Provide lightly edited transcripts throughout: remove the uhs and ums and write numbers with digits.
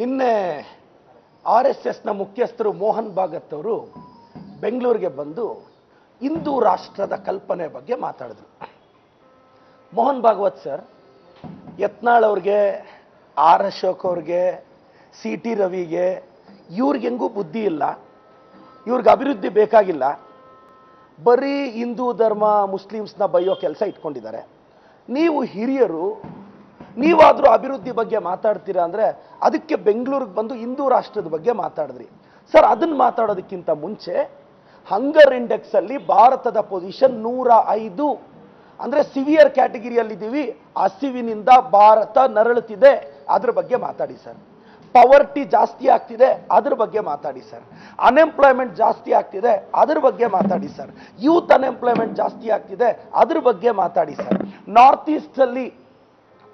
ನಿನ್ನೆ RSSನ ಮುಖ್ಯಸ್ಥರು ಮೋಹನ್ ಭಾಗವತ್ ಅವರು ಬೆಂಗಳೂರಿಗೆ ಬಂದು ಹಿಂದೂ ರಾಷ್ಟ್ರದ ಕಲ್ಪನೆ ಬಗ್ಗೆ ಮಾತಾಡಿದ್ರು. ಮೋಹನ್ ಭಾಗವತ್ ಸರ್ ಯತ್ನಾಳ್ ಅವ್ರಿಗೆ, ಆರ್ ಅಶೋಕ್ ಅವ್ರಿಗೆ, CT ರವಿಗೆ ಇವ್ರಿಗೆ ಹೆಂಗೂ ಬುದ್ಧಿ ಇಲ್ಲ, ಇವ್ರಿಗೆ ಅಭಿವೃದ್ಧಿ ಬೇಕಾಗಿಲ್ಲ, ಬರೀ ಹಿಂದೂ ಧರ್ಮ ಮುಸ್ಲಿಮ್ಸ್ನ ಬೈಯೋ ಕೆಲಸ ಇಟ್ಕೊಂಡಿದ್ದಾರೆ. ನೀವು ಹಿರಿಯರು, ನೀವಾದರೂ ಅಭಿವೃದ್ಧಿ ಬಗ್ಗೆ ಮಾತಾಡ್ತೀರಾ ಅಂದರೆ ಅದಕ್ಕೆ ಬೆಂಗಳೂರಿಗೆ ಬಂದು ಹಿಂದೂ ರಾಷ್ಟ್ರದ ಬಗ್ಗೆ ಮಾತಾಡಿದ್ರಿ. ಸರ್, ಅದನ್ನು ಮಾತಾಡೋದಕ್ಕಿಂತ ಮುಂಚೆ ಹಂಗರ್ ಇಂಡೆಕ್ಸ್ ಅಲ್ಲಿ ಭಾರತದ ಪೊಸಿಷನ್ 105 ಅಂದರೆ ಸಿವಿಯರ್ ಕ್ಯಾಟಗಿರಿಯಲ್ಲಿದ್ದೀವಿ. ಹಸಿವಿನಿಂದ ಭಾರತ ನರಳುತ್ತಿದೆ, ಅದ್ರ ಬಗ್ಗೆ ಮಾತಾಡಿ ಸರ್. ಪವರ್ಟಿ ಜಾಸ್ತಿ ಆಗ್ತಿದೆ, ಅದ್ರ ಬಗ್ಗೆ ಮಾತಾಡಿ ಸರ್. ಅನ್ಎಂಪ್ಲಾಯ್ಮೆಂಟ್ ಜಾಸ್ತಿ ಆಗ್ತಿದೆ, ಅದ್ರ ಬಗ್ಗೆ ಮಾತಾಡಿ ಸರ್. ಯೂತ್ ಅನ್ಎಂಪ್ಲಾಯ್ಮೆಂಟ್ ಜಾಸ್ತಿ ಆಗ್ತಿದೆ, ಅದ್ರ ಬಗ್ಗೆ ಮಾತಾಡಿ ಸರ್. ನಾರ್ತ್ ಈಸ್ಟ್ ಅಲ್ಲಿ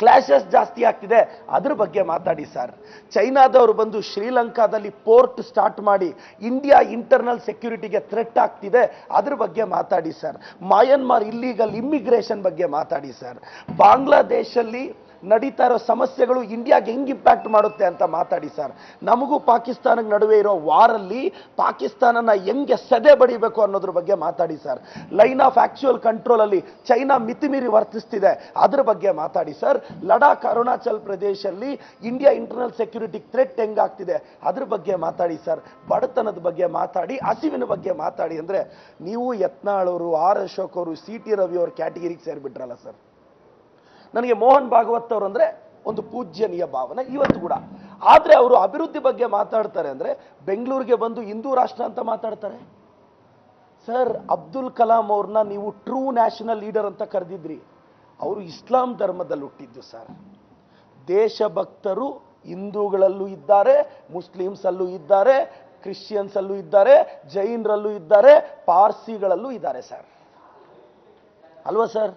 ಕ್ಲಾಶಸ್ ಜಾಸ್ತಿ ಆಗ್ತಿದೆ, ಅದ್ರ ಬಗ್ಗೆ ಮಾತಾಡಿ ಸರ್. ಚೈನಾದವರು ಬಂದು ಶ್ರೀಲಂಕಾದಲ್ಲಿ ಪೋರ್ಟ್ ಸ್ಟಾರ್ಟ್ ಮಾಡಿ ಇಂಡಿಯಾ ಇಂಟರ್ನಲ್ ಸೆಕ್ಯೂರಿಟಿಗೆ ಥ್ರೆಟ್ ಆಗ್ತಿದೆ, ಅದ್ರ ಬಗ್ಗೆ ಮಾತಾಡಿ ಸರ್. ಮಯನ್ಮಾರ್ ಇಲ್ಲಿಗಲ್ ಇಮ್ಮಿಗ್ರೇಷನ್ ಬಗ್ಗೆ ಮಾತಾಡಿ ಸರ್. ಬಾಂಗ್ಲಾದೇಶಲ್ಲಿ ನಡೀತಾ ಇರೋ ಸಮಸ್ಯೆಗಳು ಇಂಡಿಯಾಗೆ ಹೆಂಗೆ ಇಂಪ್ಯಾಕ್ಟ್ ಮಾಡುತ್ತೆ ಅಂತ ಮಾತಾಡಿ ಸರ್. ನಮಗೂ ಪಾಕಿಸ್ತಾನಕ್ಕೆ ನಡುವೆ ಇರೋ ವಾರಲ್ಲಿ ಪಾಕಿಸ್ತಾನನ ಹೆಂಗೆ ಸೆದೆ ಬಡಿಬೇಕು ಅನ್ನೋದ್ರ ಬಗ್ಗೆ ಮಾತಾಡಿ sir. Line of actual control ಅಲ್ಲಿ ಚೈನಾ ಮಿತಿಮೀರಿ ವರ್ತಿಸ್ತಿದೆ, ಅದ್ರ ಬಗ್ಗೆ ಮಾತಾಡಿ ಸರ್. ಲಡಾಖ್ ಅರುಣಾಚಲ್ ಪ್ರದೇಶಲ್ಲಿ ಇಂಡಿಯಾ ಇಂಟರ್ನಲ್ ಸೆಕ್ಯೂರಿಟಿ ಥ್ರೆಟ್ ಹೆಂಗಾಗ್ತಿದೆ, ಅದ್ರ ಬಗ್ಗೆ ಮಾತಾಡಿ ಸರ್. ಬಡತನದ ಬಗ್ಗೆ ಮಾತಾಡಿ, ಹಸಿವಿನ ಬಗ್ಗೆ ಮಾತಾಡಿ ಅಂದ್ರೆ ನೀವು ಯತ್ನಾಳ್ ಅವರು, ಆರ್ ಅಶೋಕ್ ಅವರು, CT ರವಿ ಅವ್ರ ಕ್ಯಾಟಗಿರಿಗೆ ಸೇರಿಬಿಟ್ರಲ್ಲ ಸರ್. ನನಗೆ ಮೋಹನ್ ಭಾಗವತ್ ಅವರು ಅಂದ್ರೆ ಒಂದು ಪೂಜ್ಯನೀಯ ಭಾವನೆ ಇವತ್ತು ಕೂಡ. ಆದ್ರೆ ಅವರು ಅಭಿವೃದ್ಧಿ ಬಗ್ಗೆ ಮಾತಾಡ್ತಾರೆ ಅಂದ್ರೆ ಬೆಂಗಳೂರಿಗೆ ಬಂದು ಹಿಂದೂ ರಾಷ್ಟ್ರ ಅಂತ ಮಾತಾಡ್ತಾರೆ. ಸರ್, ಅಬ್ದುಲ್ ಕಲಾಂ ಅವ್ರನ್ನ ನೀವು ಟ್ರೂ ನ್ಯಾಷನಲ್ ಲೀಡರ್ ಅಂತ ಕರೆದಿದ್ರಿ. ಅವರು ಇಸ್ಲಾಂ ಧರ್ಮದಲ್ಲಿ ಹುಟ್ಟಿದ್ದು ಸರ್. ದೇಶಭಕ್ತರು ಹಿಂದೂಗಳಲ್ಲೂ ಇದ್ದಾರೆ, ಮುಸ್ಲಿಮ್ಸ್ ಅಲ್ಲೂ ಇದ್ದಾರೆ, ಕ್ರಿಶ್ಚಿಯನ್ಸ್ ಅಲ್ಲೂ ಇದ್ದಾರೆ, ಜೈನರಲ್ಲೂ ಇದ್ದಾರೆ, ಪಾರ್ಸಿಗಳಲ್ಲೂ ಇದ್ದಾರೆ ಸರ್. ಅಲ್ವಾ ಸರ್?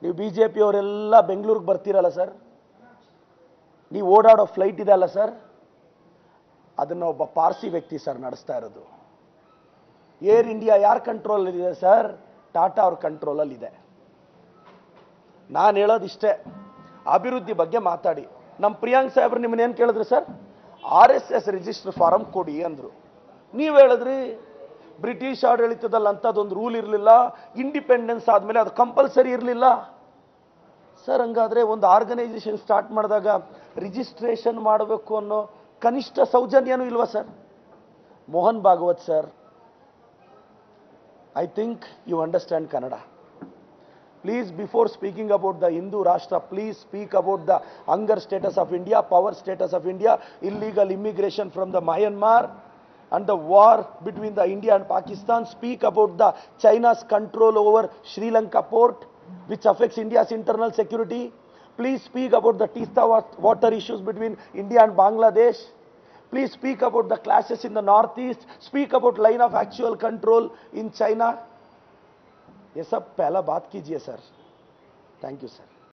ನೀವು BJP ಅವರೆಲ್ಲ ಬೆಂಗಳೂರಿಗೆ ಬರ್ತೀರಲ್ಲ ಸರ್, ನೀವು ಓಡಾಡೋ ಫ್ಲೈಟ್ ಇದೆ ಅಲ್ಲ ಸರ್, ಅದನ್ನ ಒಬ್ಬ ಪಾರ್ಸಿ ವ್ಯಕ್ತಿ ಸರ್ ನಡೆಸ್ತಾ ಇರೋದು. ಏರ್ ಇಂಡಿಯಾ ಯಾರ ಕಂಟ್ರೋಲ್ ಇದೆ ಸರ್? ಟಾಟಾ ಅವ್ರ ಕಂಟ್ರೋಲಲ್ಲಿ ಇದೆ. ನಾನು ಹೇಳೋದಿಷ್ಟೇ, ಅಭಿವೃದ್ಧಿ ಬಗ್ಗೆ ಮಾತಾಡಿ. ನಮ್ಮ ಪ್ರಿಯಾಂಕ್ ಸಾಹೇಬ್ರು ನಿಮ್ಮನ್ನೇನು ಕೇಳಿದ್ರು ಸರ್? RSS ರಿಜಿಸ್ಟರ್ ಫಾರಂ ಕೊಡಿ ಅಂದ್ರು. ನೀವು ಹೇಳಿದ್ರಿ ಬ್ರಿಟಿಷ್ ಆಡಳಿತದಲ್ಲಿ ಅಂಥದ್ದೊಂದು ರೂಲ್ ಇರಲಿಲ್ಲ, ಇಂಡಿಪೆಂಡೆನ್ಸ್ ಆದಮೇಲೆ ಅದು ಕಂಪಲ್ಸರಿ ಇರಲಿಲ್ಲ ಸರ್. ಹಂಗಾದ್ರೆ ಒಂದು ಆರ್ಗನೈಸೇಷನ್ ಸ್ಟಾರ್ಟ್ ಮಾಡಿದಾಗ ರಿಜಿಸ್ಟ್ರೇಷನ್ ಮಾಡಬೇಕು ಅನ್ನೋ ಕನಿಷ್ಠ ಸೌಜನ್ಯನೂ ಇಲ್ವಾ sir? Mohan Bhagwat sir, I think you understand Kannada. Please, before speaking about the Hindu Rashtra, please speak about the hunger status of India, power status of India, illegal immigration from the Myanmar, and the war between the India and Pakistan. Speak about the China's control over Sri Lanka port, which affects India's internal security. Please speak about the Teesta water issues between India and Bangladesh. Please speak about the clashes in the northeast. Speak about line of actual control in China. ये सब पहला बात कीजिए sir. Thank you sir.